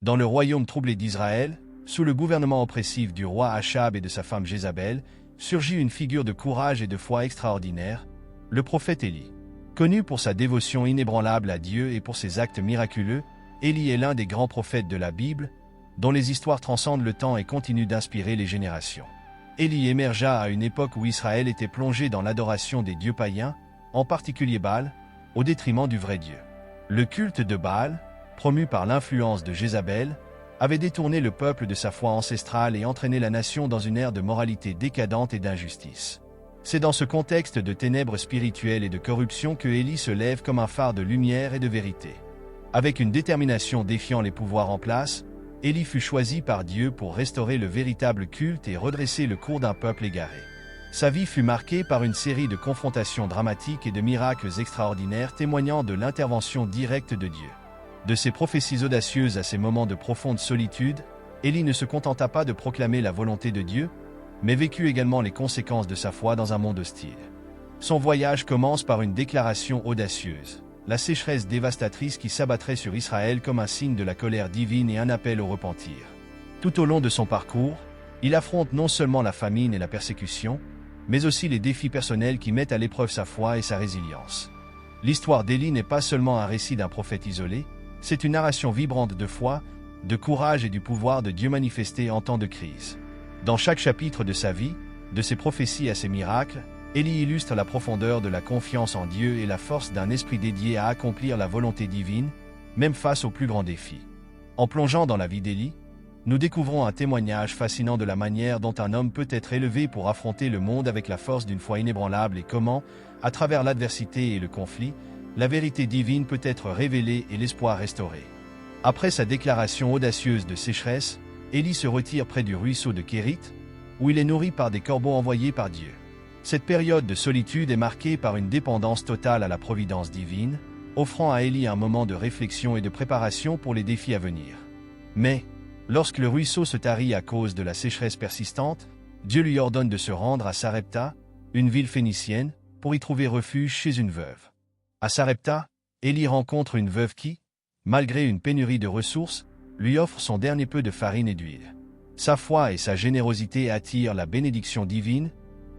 Dans le royaume troublé d'Israël, sous le gouvernement oppressif du roi Achab et de sa femme Jézabel, surgit une figure de courage et de foi extraordinaire, le prophète Élie. Connu pour sa dévotion inébranlable à Dieu et pour ses actes miraculeux, Élie est l'un des grands prophètes de la Bible, dont les histoires transcendent le temps et continuent d'inspirer les générations. Élie émergea à une époque où Israël était plongé dans l'adoration des dieux païens, en particulier Baal, au détriment du vrai Dieu. Le culte de Baal, promu par l'influence de Jézabel, avait détourné le peuple de sa foi ancestrale et entraîné la nation dans une ère de moralité décadente et d'injustice. C'est dans ce contexte de ténèbres spirituelles et de corruption que Élie se lève comme un phare de lumière et de vérité. Avec une détermination défiant les pouvoirs en place, Élie fut choisi par Dieu pour restaurer le véritable culte et redresser le cours d'un peuple égaré. Sa vie fut marquée par une série de confrontations dramatiques et de miracles extraordinaires témoignant de l'intervention directe de Dieu. De ses prophéties audacieuses à ses moments de profonde solitude, Élie ne se contenta pas de proclamer la volonté de Dieu, mais vécut également les conséquences de sa foi dans un monde hostile. Son voyage commence par une déclaration audacieuse, la sécheresse dévastatrice qui s'abattrait sur Israël comme un signe de la colère divine et un appel au repentir. Tout au long de son parcours, il affronte non seulement la famine et la persécution, mais aussi les défis personnels qui mettent à l'épreuve sa foi et sa résilience. L'histoire d'Élie n'est pas seulement un récit d'un prophète isolé, c'est une narration vibrante de foi, de courage et du pouvoir de Dieu manifesté en temps de crise. Dans chaque chapitre de sa vie, de ses prophéties à ses miracles, Élie illustre la profondeur de la confiance en Dieu et la force d'un esprit dédié à accomplir la volonté divine, même face aux plus grands défis. En plongeant dans la vie d'Élie, nous découvrons un témoignage fascinant de la manière dont un homme peut être élevé pour affronter le monde avec la force d'une foi inébranlable et comment, à travers l'adversité et le conflit, la vérité divine peut être révélée et l'espoir restauré. Après sa déclaration audacieuse de sécheresse, Élie se retire près du ruisseau de Kérit, où il est nourri par des corbeaux envoyés par Dieu. Cette période de solitude est marquée par une dépendance totale à la providence divine, offrant à Élie un moment de réflexion et de préparation pour les défis à venir. Mais, lorsque le ruisseau se tarit à cause de la sécheresse persistante, Dieu lui ordonne de se rendre à Sarepta, une ville phénicienne, pour y trouver refuge chez une veuve. À Sarepta, Élie rencontre une veuve qui, malgré une pénurie de ressources, lui offre son dernier peu de farine et d'huile. Sa foi et sa générosité attirent la bénédiction divine,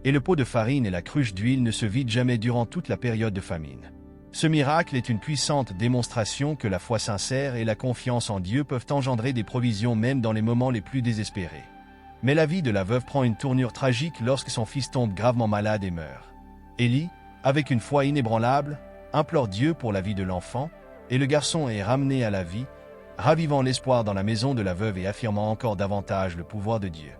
et le pot de farine et la cruche d'huile ne se vident jamais durant toute la période de famine. Ce miracle est une puissante démonstration que la foi sincère et la confiance en Dieu peuvent engendrer des provisions même dans les moments les plus désespérés. Mais la vie de la veuve prend une tournure tragique lorsque son fils tombe gravement malade et meurt. Élie, avec une foi inébranlable, implore Dieu pour la vie de l'enfant, et le garçon est ramené à la vie, ravivant l'espoir dans la maison de la veuve et affirmant encore davantage le pouvoir de Dieu.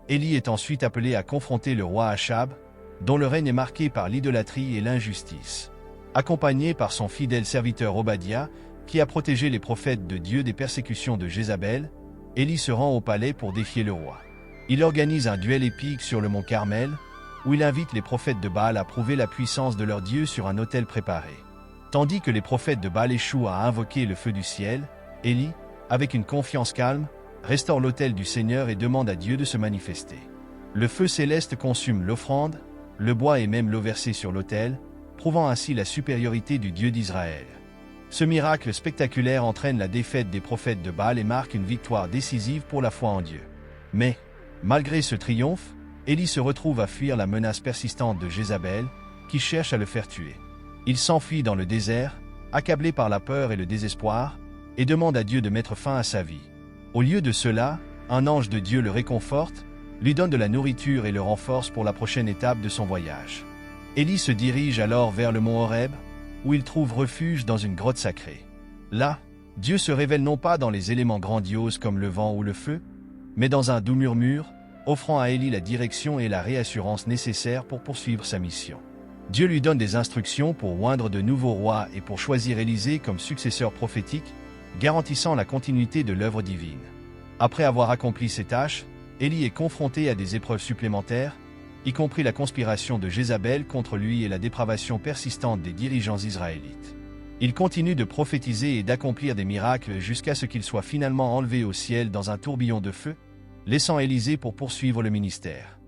Élie est ensuite appelé à confronter le roi Achab, dont le règne est marqué par l'idolâtrie et l'injustice. Accompagné par son fidèle serviteur Obadiah, qui a protégé les prophètes de Dieu des persécutions de Jézabel, Élie se rend au palais pour défier le roi. Il organise un duel épique sur le mont Carmel, où il invite les prophètes de Baal à prouver la puissance de leur Dieu sur un autel préparé. Tandis que les prophètes de Baal échouent à invoquer le feu du ciel, Élie, avec une confiance calme, restaure l'autel du Seigneur et demande à Dieu de se manifester. Le feu céleste consume l'offrande, le bois et même l'eau versée sur l'autel, prouvant ainsi la supériorité du Dieu d'Israël. Ce miracle spectaculaire entraîne la défaite des prophètes de Baal et marque une victoire décisive pour la foi en Dieu. Mais, malgré ce triomphe, Élie se retrouve à fuir la menace persistante de Jézabel, qui cherche à le faire tuer. Il s'enfuit dans le désert, accablé par la peur et le désespoir, et demande à Dieu de mettre fin à sa vie. Au lieu de cela, un ange de Dieu le réconforte, lui donne de la nourriture et le renforce pour la prochaine étape de son voyage. Élie se dirige alors vers le mont Horeb, où il trouve refuge dans une grotte sacrée. Là, Dieu se révèle non pas dans les éléments grandioses comme le vent ou le feu, mais dans un doux murmure, offrant à Élie la direction et la réassurance nécessaires pour poursuivre sa mission. Dieu lui donne des instructions pour oindre de nouveaux rois et pour choisir Élisée comme successeur prophétique, garantissant la continuité de l'œuvre divine. Après avoir accompli ces tâches, Élie est confronté à des épreuves supplémentaires, y compris la conspiration de Jézabel contre lui et la dépravation persistante des dirigeants israélites. Il continue de prophétiser et d'accomplir des miracles jusqu'à ce qu'il soit finalement enlevé au ciel dans un tourbillon de feu, laissant Élisée pour poursuivre le ministère.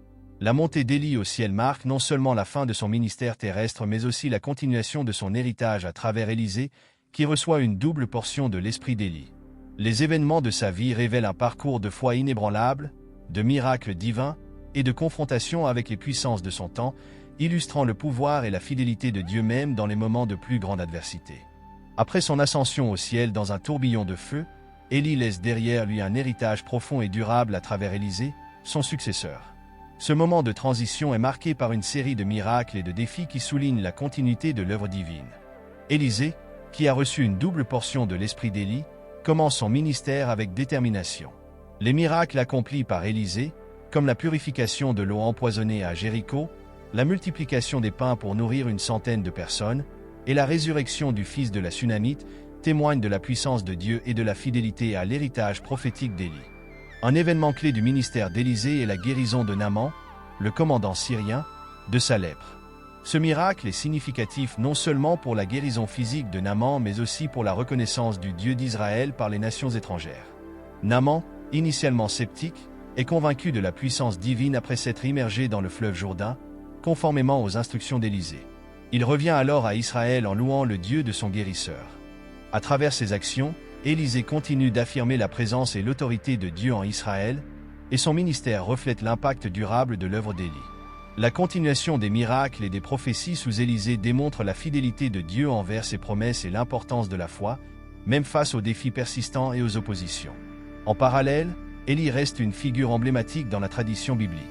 La montée d'Élie au ciel marque non seulement la fin de son ministère terrestre mais aussi la continuation de son héritage à travers Élisée, qui reçoit une double portion de l'esprit d'Élie. Les événements de sa vie révèlent un parcours de foi inébranlable, de miracles divins et de confrontation avec les puissances de son temps, illustrant le pouvoir et la fidélité de Dieu même dans les moments de plus grande adversité. Après son ascension au ciel dans un tourbillon de feu, Élie laisse derrière lui un héritage profond et durable à travers Élisée, son successeur. Ce moment de transition est marqué par une série de miracles et de défis qui soulignent la continuité de l'œuvre divine. Élisée, qui a reçu une double portion de l'esprit d'Élie, commence son ministère avec détermination. Les miracles accomplis par Élisée, comme la purification de l'eau empoisonnée à Jéricho, la multiplication des pains pour nourrir une centaine de personnes, et la résurrection du fils de la Sunamite, témoignent de la puissance de Dieu et de la fidélité à l'héritage prophétique d'Élie. Un événement clé du ministère d'Élisée est la guérison de Naaman, le commandant syrien, de sa lèpre. Ce miracle est significatif non seulement pour la guérison physique de Naaman, mais aussi pour la reconnaissance du Dieu d'Israël par les nations étrangères. Naaman, initialement sceptique, est convaincu de la puissance divine après s'être immergé dans le fleuve Jourdain, conformément aux instructions d'Élisée. Il revient alors à Israël en louant le Dieu de son guérisseur. À travers ses actions, Élisée continue d'affirmer la présence et l'autorité de Dieu en Israël, et son ministère reflète l'impact durable de l'œuvre d'Élie. La continuation des miracles et des prophéties sous Élisée démontre la fidélité de Dieu envers ses promesses et l'importance de la foi, même face aux défis persistants et aux oppositions. En parallèle, Élie reste une figure emblématique dans la tradition biblique.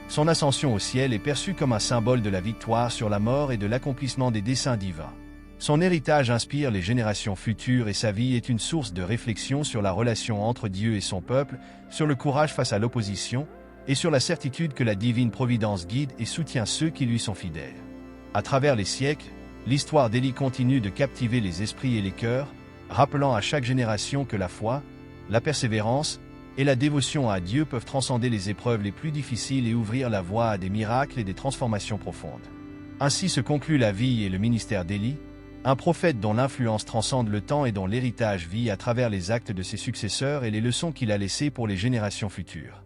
Son ascension au ciel est perçue comme un symbole de la victoire sur la mort et de l'accomplissement des desseins divins. Son héritage inspire les générations futures et sa vie est une source de réflexion sur la relation entre Dieu et son peuple, sur le courage face à l'opposition, et sur la certitude que la divine providence guide et soutient ceux qui lui sont fidèles. À travers les siècles, l'histoire d'Élie continue de captiver les esprits et les cœurs, rappelant à chaque génération que la foi, la persévérance et la dévotion à Dieu peuvent transcender les épreuves les plus difficiles et ouvrir la voie à des miracles et des transformations profondes. Ainsi se conclut la vie et le ministère d'Élie, un prophète dont l'influence transcende le temps et dont l'héritage vit à travers les actes de ses successeurs et les leçons qu'il a laissées pour les générations futures.